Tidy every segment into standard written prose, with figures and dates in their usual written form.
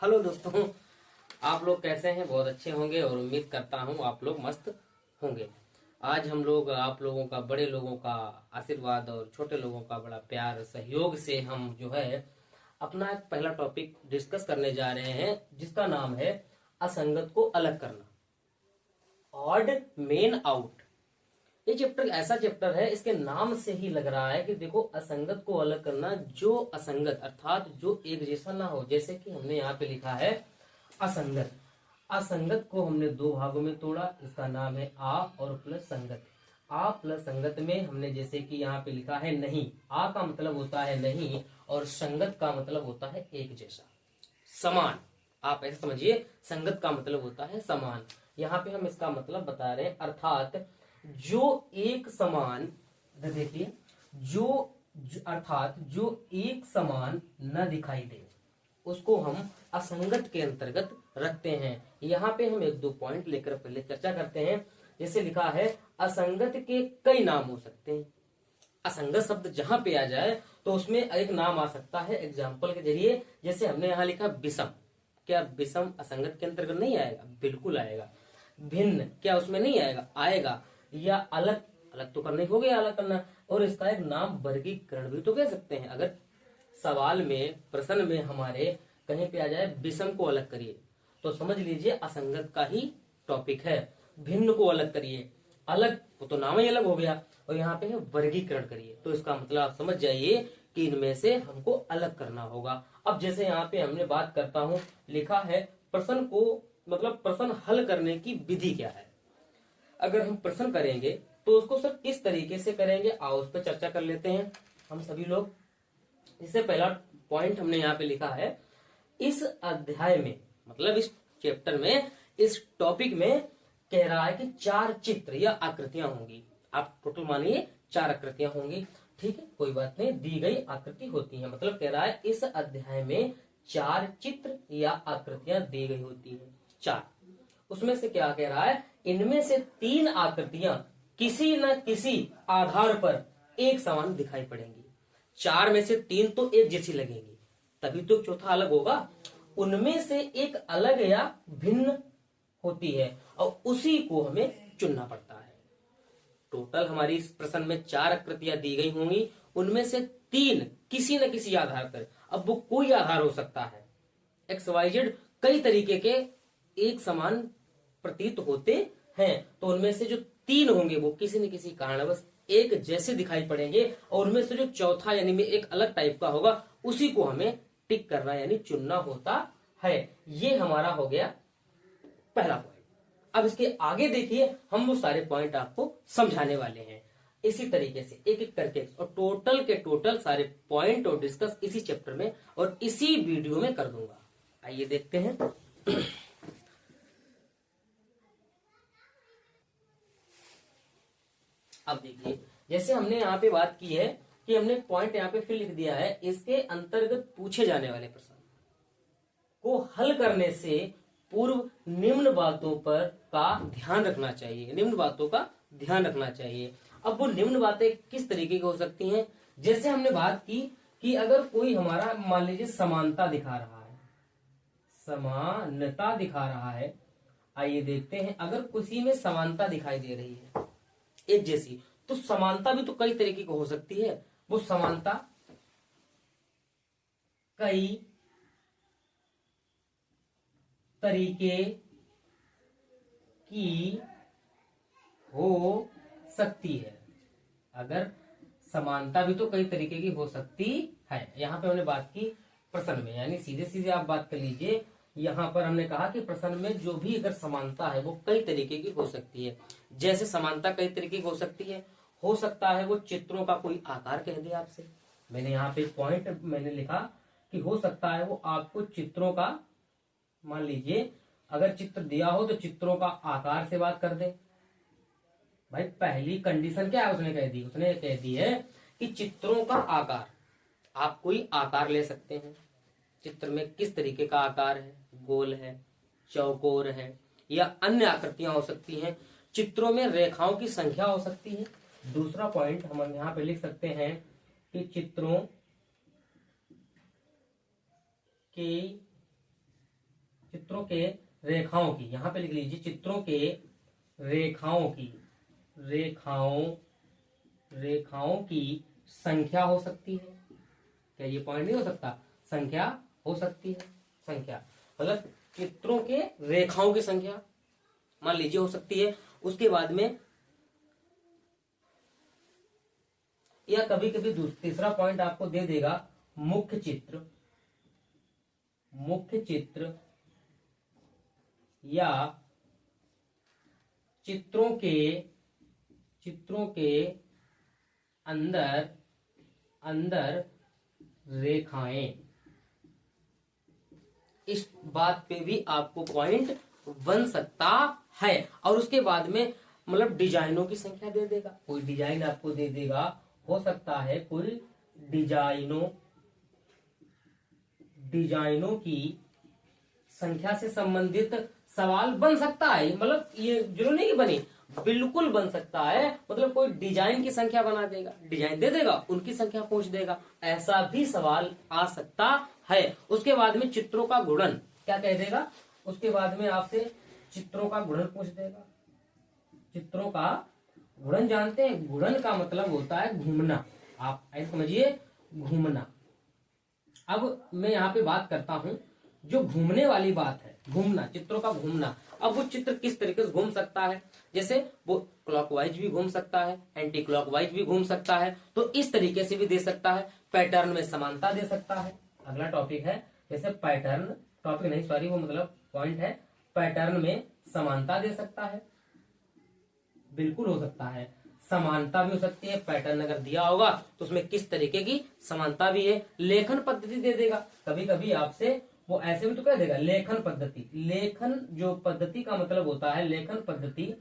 Hello दोस्तों, आप लोग कैसे हैं? बहुत अच्छे होंगे और उम्मीद करता हूं आप लोग मस्त होंगे। आज हम लोग आप लोगों का, बड़े लोगों का आशीर्वाद और छोटे लोगों का बड़ा प्यार सहयोग से हम जो है अपना एक पहला टॉपिक डिस्कस करने जा रहे हैं, जिसका नाम है असंगत को अलग करना, ऑड मेन आउट। ये चैप्टर ऐसा चैप्टर है, इसके नाम से ही लग रहा है कि देखो, असंगत को अलग करना। जो असंगत अर्थात जो एक जैसा ना हो, जैसे कि हमने यहाँ पे लिखा है असंगत। असंगत को हमने दो भागों में तोड़ा, इसका नाम है आ और प्लस संगत। आ प्लस संगत में हमने जैसे कि यहाँ पे लिखा है नहीं, आ का मतलब होता है नहीं और संगत का मतलब होता है एक जैसा, समान। आप ऐसे समझिए, संगत का मतलब होता है समान। यहाँ पे हम इसका मतलब बता रहे हैं, अर्थात जो एक समान, देखिए अर्थात जो एक समान न दिखाई दे, उसको हम असंगत के अंतर्गत रखते हैं। यहाँ पे हम एक दो पॉइंट लेकर पहले चर्चा करते हैं। जैसे लिखा है, असंगत के कई नाम हो सकते हैं। असंगत शब्द जहां पे आ जाए तो उसमें एक नाम आ सकता है एग्जाम्पल के जरिए। जैसे हमने यहाँ लिखा विषम, क्या विषम असंगत के अंतर्गत नहीं आएगा? बिल्कुल आएगा। भिन्न, क्या उसमें नहीं आएगा? आएगा। या अलग, अलग तो करने हो गया, अलग करना। और इसका एक नाम वर्गीकरण भी तो कह सकते हैं। अगर सवाल में, प्रश्न में हमारे कहीं पे आ जाए विषम को अलग करिए, तो समझ लीजिए असंगत का ही टॉपिक है। भिन्न को अलग करिए, अलग, वो तो नाम ही अलग हो गया। और यहाँ पे है वर्गीकरण करिए, तो इसका मतलब आप समझ जाइए कि इनमें से हमको अलग करना होगा। अब जैसे यहाँ पे हमने बात करता हूँ, लिखा है प्रश्न को, मतलब प्रश्न हल करने की विधि क्या है। अगर हम प्रश्न करेंगे तो उसको सर किस तरीके से करेंगे, आओ उस पर चर्चा कर लेते हैं हम सभी लोग। इससे पहला पॉइंट हमने यहाँ पे लिखा है, इस अध्याय में, मतलब इस चैप्टर में, इस टॉपिक में कह रहा है कि 4 चित्र या आकृतियां होंगी। आप टोटल मानिए 4 आकृतियां होंगी, ठीक है, कोई बात नहीं, दी गई आकृति होती है। मतलब कह रहा है इस अध्याय में 4 चित्र या आकृतियां दी गई होती है, 4। उसमें से क्या कह रहा है, इनमें से 3 आकृतियां किसी न किसी आधार पर एक समान दिखाई पड़ेंगी। 4 में से 3 तो एक जैसी लगेंगी, तभी तो चौथा अलग होगा। उनमें से एक अलग या भिन्न होती है और उसी को हमें चुनना पड़ता है। टोटल हमारी इस प्रश्न में 4 आकृतियां दी गई होंगी, उनमें से 3 किसी न किसी आधार पर, अब वो कोई आधार हो सकता है, XYZ कई तरीके के एक समान प्रतीत होते हैं, तो उनमें से जो 3 होंगे वो किसी न किसी कारणवश एक जैसे दिखाई पड़ेंगे और उनमें से जो चौथा यानी में एक अलग टाइप का होगा, उसी को हमें टिक करना यानी चुनना होता है। ये हमारा हो गया पहला पॉइंट। अब इसके आगे देखिए, हम वो सारे पॉइंट आपको समझाने वाले हैं इसी तरीके से, एक एक करके, और टोटल के टोटल सारे पॉइंट और डिस्कस इसी चैप्टर में और इसी वीडियो में कर दूंगा। आइए देखते हैं। अब देखिए, जैसे हमने यहाँ पे बात की है कि हमने पॉइंट यहाँ पे फिर लिख दिया है, इसके अंतर्गत पूछे जाने वाले प्रश्न को हल करने से पूर्व निम्न बातों पर का ध्यान रखना चाहिए। निम्न बातों का ध्यान रखना चाहिए। अब वो निम्न बातें किस तरीके की हो सकती हैं? जैसे हमने बात की कि अगर कोई हमारा मान लीजिए समानता दिखा रहा है, समानता दिखा रहा है, आइए देखते हैं, अगर किसी में समानता दिखाई दे रही है एक जैसी, तो समानता भी तो कई तरीके की हो सकती है। वो समानता कई तरीके की हो सकती है। अगर समानता भी तो कई तरीके की हो सकती है, यहां पे हमने बात की प्रश्न में, यानी सीधे सीधे आप बात कर लीजिए। यहां पर हमने कहा कि प्रश्न में जो भी अगर समानता है वो कई तरीके की हो सकती है। जैसे समानता कई तरीके की हो सकता है वो चित्रों का कोई आकार कह दे आपसे। मैंने यहाँ पे पॉइंट मैंने लिखा कि हो सकता है वो आपको चित्रों का, मान लीजिए अगर चित्र दिया हो तो चित्रों का आकार से बात कर दे। भाई पहली कंडीशन क्या है उसने कह दी है कि चित्रों का आकार, आप कोई आकार ले सकते हैं। चित्र में किस तरीके का आकार है, गोल है, चौकोर है, या अन्य आकृतियां हो सकती हैं। चित्रों में रेखाओं की संख्या हो सकती है। दूसरा पॉइंट हम यहाँ पे लिख सकते हैं कि चित्रों की चित्रों के रेखाओं की, यहां पे लिख लीजिए चित्रों के रेखाओं की, रेखाओं की संख्या हो सकती है। क्या ये पॉइंट नहीं हो सकता? संख्या हो सकती है। संख्या मतलब चित्रों के रेखाओं की संख्या मान लीजिए हो सकती है। उसके बाद में या कभी कभी तीसरा पॉइंट आपको दे देगा मुख्य चित्र या चित्रों के अंदर रेखाएं। इस बात पे भी आपको पॉइंट बन सकता है। और उसके बाद में मतलब डिजाइनों की संख्या दे देगा, कोई डिजाइन आपको दे देगा, हो सकता है कोई डिजाइनों की संख्या से संबंधित सवाल बन सकता है। मतलब ये जरूर नहीं कि बने, बिल्कुल बन सकता है। मतलब कोई डिजाइन की संख्या बना देगा, डिजाइन दे देगा, उनकी संख्या पूछ देगा, ऐसा भी सवाल आ सकता है। उसके बाद में चित्रों का गुणन क्या कह देगा, उसके बाद में आपसे चित्रों का गुणन पूछ देगा। चित्रों का गुणन जानते हैं? गुणन का मतलब होता है घूमना। आप ऐसे समझिए, घूमना। अब मैं यहाँ पे बात करता हूं जो घूमने वाली बात है, घूमना, चित्रों का घूमना। अब वो चित्र किस तरीके से घूम सकता है, जैसे वो क्लॉकवाइज भी घूम सकता है, एंटी क्लॉकवाइज भी घूम सकता है, तो इस तरीके से भी दे सकता है। पैटर्न में समानता दे सकता है। अगला टॉपिक है, जैसे पैटर्न, टॉपिक नहीं सॉरी, वो मतलब पॉइंट है, पैटर्न में समानता दे सकता है। बिल्कुल हो सकता है, समानता भी हो सकती है। पैटर्न अगर दिया होगा तो उसमें किस तरीके की समानता भी है। लेखन पद्धति दे देगा, कभी कभी आपसे वो ऐसे भी तो कह देगा लेखन पद्धति। लेखन जो पद्धति का मतलब होता है, लेखन पद्धति,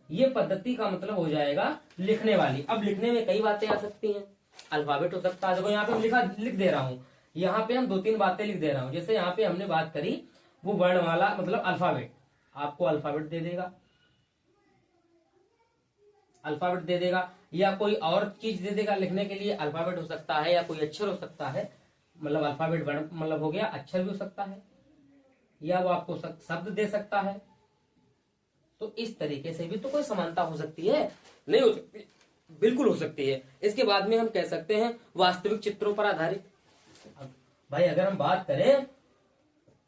ये पद्धति का मतलब हो जाएगा लिखने वाली। अब लिखने में कई बातें आ सकती हैं, अल्फाबेट हो सकता है। देखो यहाँ पे हम लिख दे रहा हूँ, यहाँ पे हम 2-3 बातें लिख दे रहा हूँ। जैसे यहाँ पे हमने बात करी वो वर्णमाला मतलब अल्फाबेट, आपको अल्फाबेट दे देगा, अल्फाबेट दे देगा, या कोई और चीज दे देगा लिखने के लिए। अल्फाबेट हो सकता है या कोई अक्षर हो सकता है, मतलब अल्फाबेट मतलब हो गया, अक्षर भी हो सकता है, या वो आपको शब्द दे सकता है। तो इस तरीके से भी तो कोई समानता हो सकती है, नहीं हो सकती? बिल्कुल हो सकती है। इसके बाद में हम कह सकते हैं वास्तविक चित्रों पर आधारित। भाई अगर हम बात करें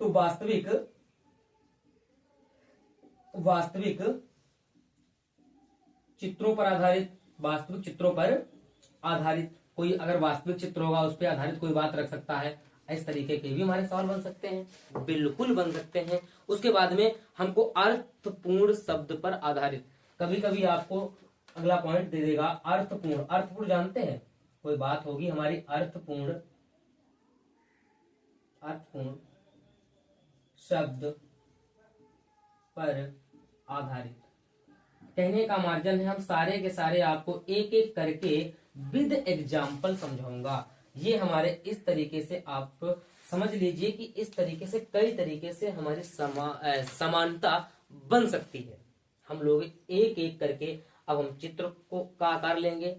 तो वास्तविक चित्रों पर आधारित, वास्तविक चित्रों पर आधारित कोई अगर वास्तविक चित्र होगा उस पर आधारित कोई बात रख सकता है। इस तरीके के भी हमारे सवाल बन सकते हैं, बिल्कुल बन सकते हैं। उसके बाद में हमको अर्थपूर्ण शब्द पर आधारित, कभी कभी आपको अगला पॉइंट दे देगा अर्थपूर्ण। अर्थपूर्ण जानते हैं, कोई बात होगी हमारी अर्थपूर्ण शब्द पर आधारित। कहने का मार्जिन है हम सारे के सारे आपको एक एक करके विद एग्जाम्पल समझाऊंगा। ये हमारे इस तरीके से आप समझ लीजिए कि इस तरीके से कई तरीके से हमारी समानता बन सकती है। हम लोग एक एक करके अब हम चित्र को का आकार लेंगे,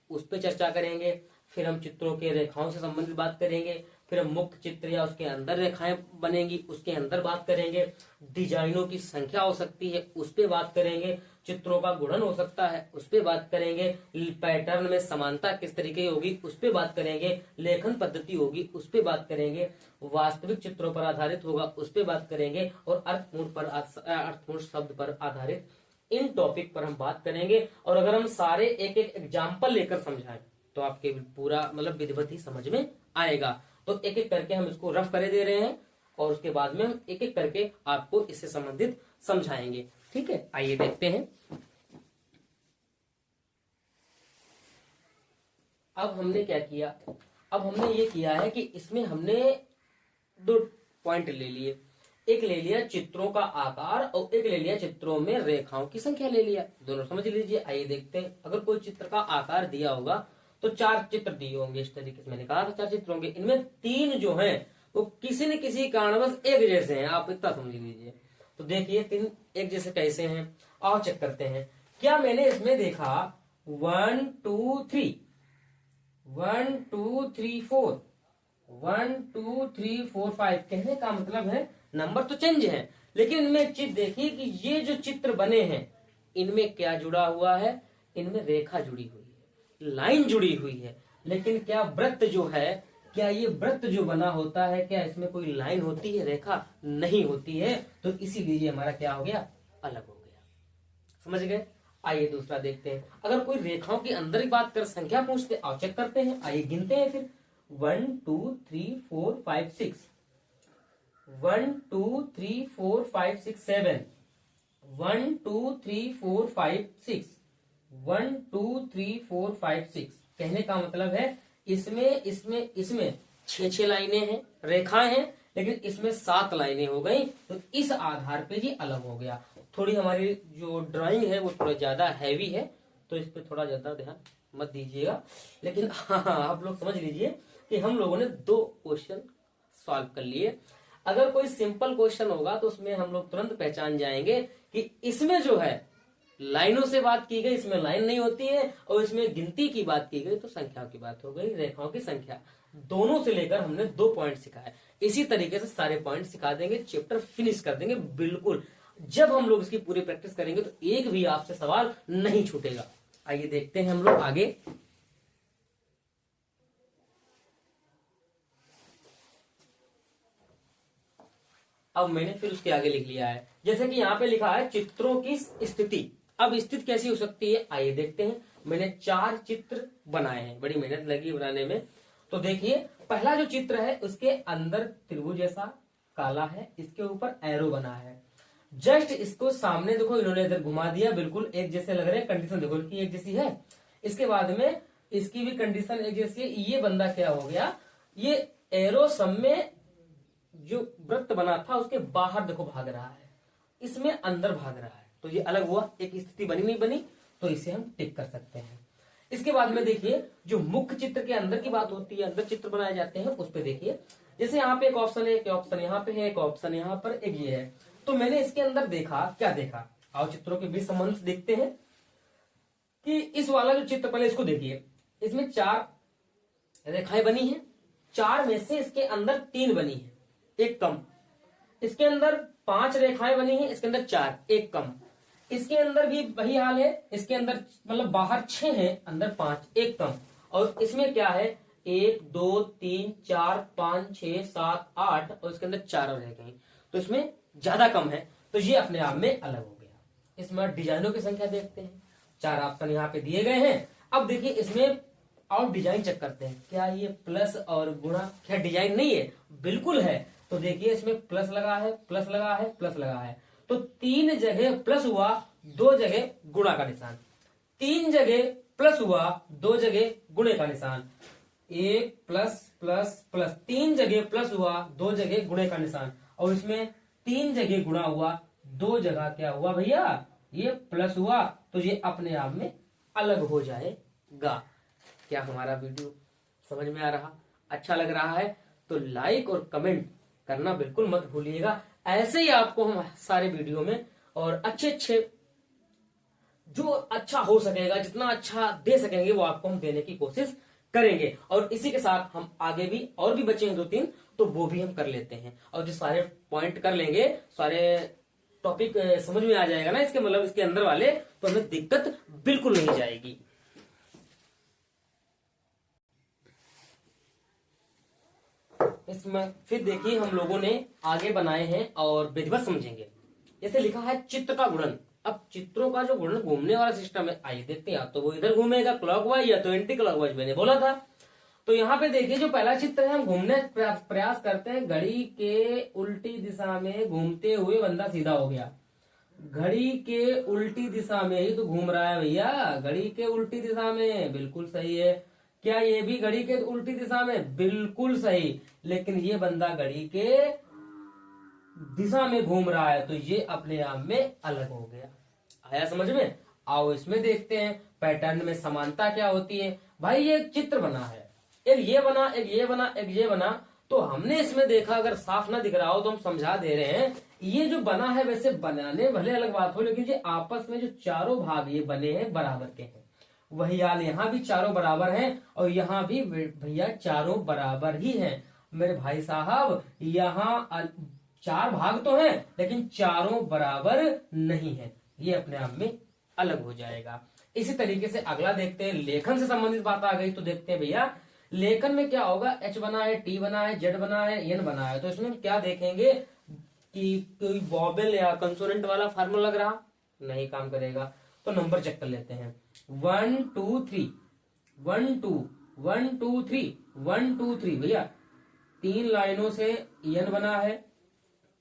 उस पर चर्चा करेंगे, फिर हम चित्रों के रेखाओं से संबंधित बात करेंगे, फिर हम मुख्य चित्र या उसके अंदर रेखाएं बनेंगी उसके अंदर बात करेंगे, डिजाइनों की संख्या हो सकती है उस पर बात करेंगे, चित्रों का गुणन हो सकता है उस पर बात करेंगे, पैटर्न में समानता किस तरीके की होगी उस पर बात करेंगे, लेखन पद्धति होगी उस पर बात करेंगे, वास्तविक चित्रों पर आधारित होगा उस पर बात करेंगे, और अर्थपूर्ण शब्द पर आधारित इन टॉपिक पर हम बात करेंगे। और अगर हम सारे एक एक एग्जाम्पल लेकर समझाएं तो आपके पूरा मतलब विधिवत ही समझ में आएगा। तो एक एक करके हम इसको रफ करे दे रहे हैं और उसके बाद में हम एक एक करके आपको इससे संबंधित समझाएंगे। ठीक है, आइए देखते हैं। अब हमने क्या किया, अब हमने ये किया है कि इसमें हमने 2 पॉइंट ले लिए, एक ले लिया चित्रों का आकार और एक ले लिया चित्रों में रेखाओं की संख्या ले लिया। दोनों समझ लीजिए। आइए देखते हैं, अगर कोई चित्र का आकार दिया होगा तो 4 चित्र दिए होंगे, इस तरीके से मैंने कहा था 4 चित्र होंगे। इनमें 3 जो हैं वो किसी न किसी कारणवश एक जैसे हैं, आप इतना समझ लीजिए। तो देखिए 3 एक जैसे कैसे हैं, आओ चेक करते हैं। क्या मैंने इसमें देखा 1 2 3 1 2 3 4 1 2 3 4 5, कहने का मतलब है नंबर तो चेंज है लेकिन इनमें एक चीज देखिए कि ये जो चित्र बने हैं इनमें क्या जुड़ा हुआ है, इनमें रेखा जुड़ी हुई है, लाइन जुड़ी हुई है। लेकिन क्या वृत्त जो है, क्या ये वृत्त जो बना होता है, क्या इसमें कोई लाइन होती है, रेखा नहीं होती है। तो इसीलिए ये हमारा क्या हो गया, अलग हो गया। समझ गए। आइए दूसरा देखते हैं। अगर कोई रेखाओं के अंदर की बात कर संख्या पूछते, आओ चेक करते हैं। आइए गिनते हैं फिर। 1 2 3 4 5 6, 1 2 3 4 5 6 7, 1 2 3 4 5 6, 1 2 3 4 5 6। कहने का मतलब है इसमें इसमें इसमें 6 लाइनें हैं, रेखाएं हैं, लेकिन इसमें 7 लाइनें हो गई। तो इस आधार पे ये अलग हो गया। थोड़ी हमारी जो ड्राइंग है वो थोड़ा ज्यादा हैवी है, तो इस पे थोड़ा ज्यादा ध्यान मत दीजिएगा। लेकिन हाँ, आप लोग समझ लीजिए कि हम लोगों ने 2 क्वेश्चन सॉल्व कर लिए। अगर कोई सिंपल क्वेश्चन होगा तो उसमें हम लोग तुरंत पहचान जाएंगे कि इसमें जो है लाइनों से बात की गई, इसमें लाइन नहीं होती है, और इसमें गिनती की बात की गई तो संख्याओं की बात हो गई, रेखाओं की संख्या। दोनों से लेकर हमने 2 पॉइंट सिखाए। इसी तरीके से सारे पॉइंट सिखा देंगे, चैप्टर फिनिश कर देंगे बिल्कुल। जब हम लोग इसकी पूरी प्रैक्टिस करेंगे तो एक भी आपसे सवाल नहीं छूटेगा। आइए देखते हैं हम लोग आगे। अब मैंने फिर उसके आगे लिख लिया है, जैसे कि यहाँ पे लिखा है चित्रों की स्थिति। अब स्थिति कैसी हो सकती है, आइए देखते हैं। मैंने 4 चित्र बनाए हैं, बड़ी मेहनत लगी बनाने में। तो देखिए पहला जो चित्र है उसके अंदर त्रिभुज जैसा काला है, इसके ऊपर एरो बना है। जस्ट इसको सामने देखो, इन्होंने इधर घुमा दिया, बिल्कुल एक जैसे लग रहे हैं। कंडीशन देखो कि एक जैसी है। इसके बाद में इसकी भी कंडीशन एक जैसी है। ये बंदा क्या हो गया, ये एरो सब में जो वृत्त बना था उसके बाहर देखो भाग रहा है, इसमें अंदर भाग रहा है। तो ये अलग हुआ, एक स्थिति बनी नहीं बनी, तो इसे हम टिक कर सकते हैं। इसके बाद में देखिए जो मुख्य चित्र के अंदर की बात होती है, अंदर चित्र बनाए जाते हैं, उस पर देखिए जैसे यहाँ पे एक ऑप्शन है, एक ऑप्शन यहाँ पे है, एक ऑप्शन यहाँ पर, एक ये है। तो मैंने इसके अंदर देखा, क्या देखा, आओ चित्रों के बीच संबंध देखते हैं कि इस वाला जो चित्र, पहले इसको देखिए, इसमें 4 रेखाएं बनी हैं। 4 में से इसके अंदर 3 बनी है, एक कम। इसके अंदर 5 रेखाएं बनी हैं, इसके अंदर 4, एक कम। इसके अंदर भी वही हाल है, इसके अंदर मतलब बाहर 6 है, अंदर 5, एक कम। और इसमें क्या है, 1 2 3 4 5 6 7 8, और इसके अंदर 4 और रह गई, तो इसमें ज्यादा कम है। तो ये अपने आप में अलग हो गया। इसमें डिजाइनों की संख्या देखते हैं, 4 ऑप्शन यहाँ पे दिए गए हैं। अब देखिए इसमें और डिजाइन चेक करते हैं, क्या ये प्लस और गुणा, क्या डिजाइन नहीं है, बिल्कुल है। तो देखिए इसमें प्लस लगा है, प्लस लगा है, प्लस लगा है। तो 3 जगह प्लस हुआ, 2 जगह गुणा का निशान। 3 जगह प्लस हुआ, 2 जगह गुणे का निशान। 1 प्लस प्लस प्लस, 3 जगह प्लस हुआ, 2 जगह गुणे का निशान। और इसमें 3 जगह गुणा हुआ, 2 जगह क्या हुआ भैया, ये प्लस हुआ। तो ये अपने आप में अलग हो जाएगा। क्या हमारा वीडियो समझ में आ रहा, अच्छा लग रहा है तो लाइक और कमेंट करना बिल्कुल मत भूलिएगा। ऐसे ही आपको हम सारे वीडियो में और अच्छे अच्छे जो अच्छा हो सकेगा, जितना अच्छा दे सकेंगे वो आपको हम देने की कोशिश करेंगे। और इसी के साथ हम आगे भी और भी बचे हैं 2-3, तो वो भी हम कर लेते हैं। और जो सारे पॉइंट कर लेंगे, सारे टॉपिक समझ में आ जाएगा ना इसके मतलब इसके अंदर वाले, तो हमें दिक्कत बिल्कुल नहीं जाएगी। इसमें फिर देखिए हम लोगों ने आगे बनाए हैं और विधिवत समझेंगे। जैसे लिखा है चित्र का गुणन। अब चित्रों का जो गुणन घूमने वाला सिस्टम है, आइए देखते हैं। या तो वो इधर घूमेगा क्लॉकवाइज या तो एंटी क्लॉकवाइज, मैंने बोला था। तो यहाँ पे देखिए जो पहला चित्र है, हम घूमने प्रयास करते हैं, घड़ी के उल्टी दिशा में घूमते हुए बंदा सीधा हो गया। घड़ी के उल्टी दिशा में ही तो घूम रहा है भैया, घड़ी के उल्टी दिशा में, बिल्कुल सही है। क्या ये भी घड़ी के उल्टी दिशा में, बिल्कुल सही। लेकिन ये बंदा घड़ी के दिशा में घूम रहा है, तो ये अपने आप में अलग हो गया। आया समझ में। आओ इसमें देखते हैं पैटर्न में समानता क्या होती है। भाई ये चित्र बना है, एक ये बना, एक ये बना, एक ये बना। तो हमने इसमें देखा, अगर साफ ना दिख रहा हो तो हम समझा दे रहे हैं। ये जो बना है, वैसे बनाने भले अलग बात हो, लेकिन ये आपस में जो चारों भाग ये बने हैं बराबर के हैं। वही हाल यहाँ भी चारों बराबर हैं, और यहाँ भी भैया चारों बराबर ही हैं। मेरे भाई साहब यहाँ 4 भाग तो हैं लेकिन चारों बराबर नहीं है, ये अपने आप में अलग हो जाएगा। इसी तरीके से अगला देखते हैं, लेखन से संबंधित बात आ गई तो देखते हैं भैया लेखन में क्या होगा। H बना है, T बना है, Z बना है, N बना है, तो इसमें हम क्या देखेंगे कि कोई वॉवेल या कंसोनेंट वाला फार्मूला लग रहा, नहीं काम करेगा। तो नंबर चेक कर लेते हैं, 1 2 3 1 2 1 2 3 1 2 3 भैया 3 लाइनों से N बना है,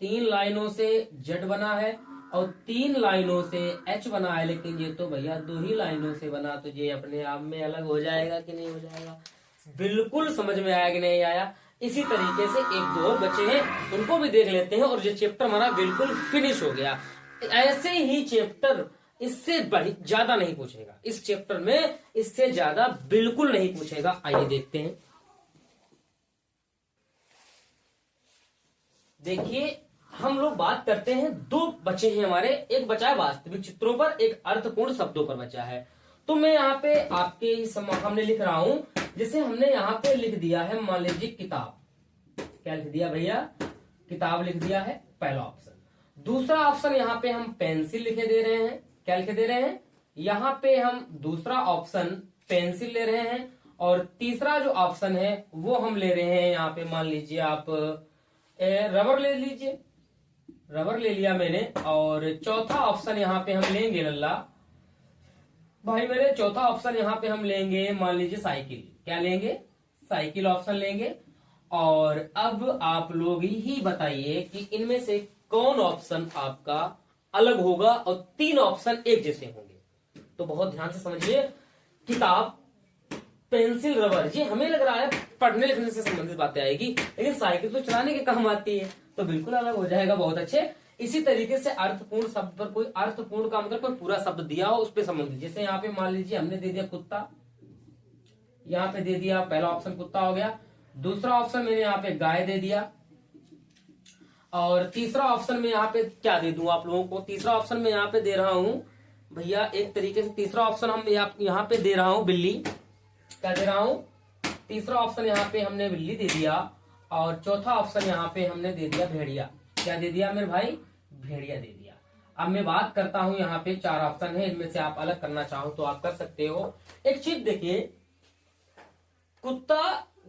3 लाइनों से Z बना है और 3 लाइनों से H बना है। लेकिन ये तो भैया 2 ही लाइनों से बना, तो ये अपने आप में अलग हो जाएगा कि नहीं हो जाएगा? बिल्कुल समझ में आया कि नहीं आया? इसी तरीके से एक दो और बचे हैं, उनको भी देख लेते हैं और ये चैप्टर हमारा बिल्कुल फिनिश हो गया। ऐसे ही चैप्टर इससे ज्यादा नहीं पूछेगा, इस चैप्टर में इससे ज्यादा बिल्कुल नहीं पूछेगा। आइए देखते हैं। देखिए हम लोग बात करते हैं, 2 बचे हैं हमारे, एक बचा है वास्तविक चित्रों पर, एक अर्थपूर्ण शब्दों पर बचा है। तो मैं यहाँ पे आपके हमने लिख रहा हूं, जिसे हमने यहाँ पे लिख दिया है, मान लीजिए किताब। क्या लिख दिया भैया? किताब लिख दिया है, पहला ऑप्शन। दूसरा ऑप्शन यहाँ पे हम पेंसिल लिखे दे रहे हैं। क्या लिखे दे रहे हैं? यहाँ पे हम दूसरा ऑप्शन पेंसिल ले रहे हैं और तीसरा जो ऑप्शन है वो हम ले रहे हैं, यहाँ पे मान लीजिए आप रबर ले लीजिए, रबर ले लिया मैंने। और चौथा ऑप्शन यहाँ पे हम लेंगे लल्ला भाई मेरे, चौथा ऑप्शन यहाँ पे हम लेंगे मान लीजिए साइकिल। क्या लेंगे? साइकिल ऑप्शन लेंगे। और अब आप लोग ही बताइए कि इनमें से कौन ऑप्शन आपका अलग होगा और 3 ऑप्शन एक जैसे होंगे। तो बहुत ध्यान से समझिए, किताब, पेंसिल, रबर, ये हमें लग रहा है पढ़ने लिखने से संबंधित बातें आएगी, लेकिन साइकिल तो चलाने के काम आती है, तो बिल्कुल अलग हो जाएगा। बहुत अच्छे। इसी तरीके से अर्थपूर्ण शब्द पर कोई अर्थपूर्ण का मतलब कोई पूरा शब्द दिया हो उस पर संबंधित, जैसे यहाँ पे मान लीजिए हमने दे दिया कुत्ता, यहाँ पे दे दिया, पहला ऑप्शन कुत्ता हो गया। दूसरा ऑप्शन मैंने यहाँ पे गाय दे दिया और तीसरा ऑप्शन में यहाँ पे क्या दे दूं आप लोगों को? तीसरा ऑप्शन में यहाँ पे दे रहा हूं भैया, एक तरीके से तीसरा ऑप्शन हम यहाँ पे दे रहा हूं बिल्ली। क्या दे रहा हूं? तीसरा ऑप्शन यहाँ पे हमने बिल्ली दे दिया और चौथा ऑप्शन यहाँ पे हमने दे दिया भेड़िया। क्या दे दिया मेरे भाई? भेड़िया दे दिया। अब मैं बात करता हूं, यहाँ पे 4 ऑप्शन है, इनमें से आप अलग करना चाहो तो आप कर सकते हो। एक चीज देखिए, कुत्ता,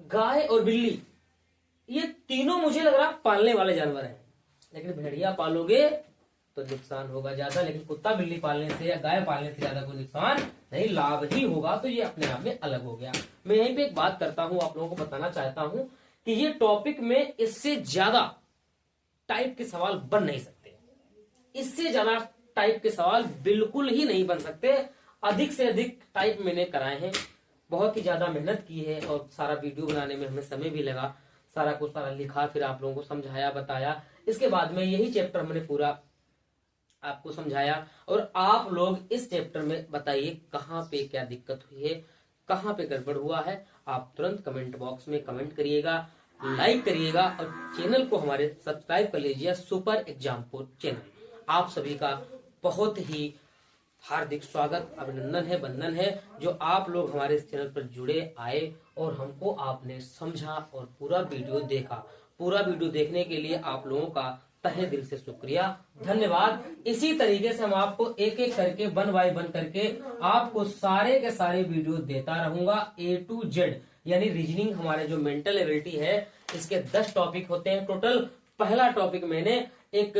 गाय और बिल्ली, ये तीनों मुझे लग रहा पालने वाले जानवर हैं, लेकिन भेड़िया पालोगे तो नुकसान होगा ज्यादा, लेकिन कुत्ता बिल्ली पालने से या गाय पालने से ज्यादा कोई नुकसान नहीं, लाभ ही होगा। तो ये अपने आप में अलग हो गया। मैं यहीं पे एक बात करता हूं, आप लोगों को बताना चाहता हूं कि ये टॉपिक में इससे ज्यादा टाइप के सवाल बन नहीं सकते, इससे ज्यादा टाइप के सवाल बिल्कुल ही नहीं बन सकते। अधिक से अधिक टाइप मैंने कराए हैं, बहुत ही ज्यादा मेहनत की है और सारा वीडियो बनाने में हमें समय भी लगा, सारा कुछ सारा लिखा, फिर आप लोगों को समझाया, बताया। इसके बाद में यही चैप्टर हमने पूरा आपको समझाया और आप लोग इस चैप्टर में बताइए कहाँ पे क्या दिक्कत हुई है, कहाँ पे गड़बड़ हुआ है। आप तुरंत कमेंट बॉक्स में कमेंट करिएगा, लाइक करिएगा और चैनल को हमारे सब्सक्राइब कर लीजिए, सुपर एग्जामपुर चैनल। आप सभी का बहुत ही हार्दिक स्वागत, अभिनंदन है, वंदन है, जो आप लोग हमारे इस चैनल पर जुड़े आए और हमको आपने समझा और पूरा वीडियो देखा। पूरा वीडियो देखने के लिए आप लोगों का तहे दिल से शुक्रिया, धन्यवाद। इसी तरीके से हम आपको एक एक करके 1 बाय 1 करके आपको सारे के सारे वीडियो देता रहूंगा, A to Z। यानी रीजनिंग हमारे जो मेंटल एबिलिटी है, इसके 10 टॉपिक होते हैं टोटल। पहला टॉपिक मैंने एक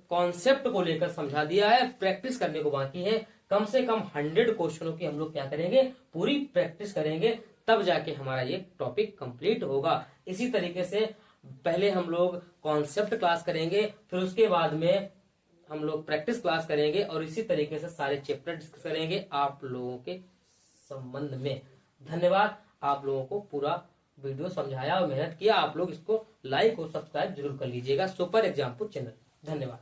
कॉन्सेप्ट को लेकर समझा दिया है, प्रैक्टिस करने को बाकी है। कम से कम 100 क्वेश्चनों की हम लोग क्या करेंगे, पूरी प्रैक्टिस करेंगे, तब जाके हमारा ये टॉपिक कंप्लीट होगा। इसी तरीके से पहले हम लोग कॉन्सेप्ट क्लास करेंगे, फिर उसके बाद में हम लोग प्रैक्टिस क्लास करेंगे और इसी तरीके से सारे चैप्टर डिस्कस करेंगे आप लोगों के संबंध में। धन्यवाद। आप लोगों को पूरा वीडियो समझाया और मेहनत किया। आप लोग इसको लाइक और सब्सक्राइब जरूर कर लीजिएगा, सुपर एग्जामपुर चैनल। धन्यवाद।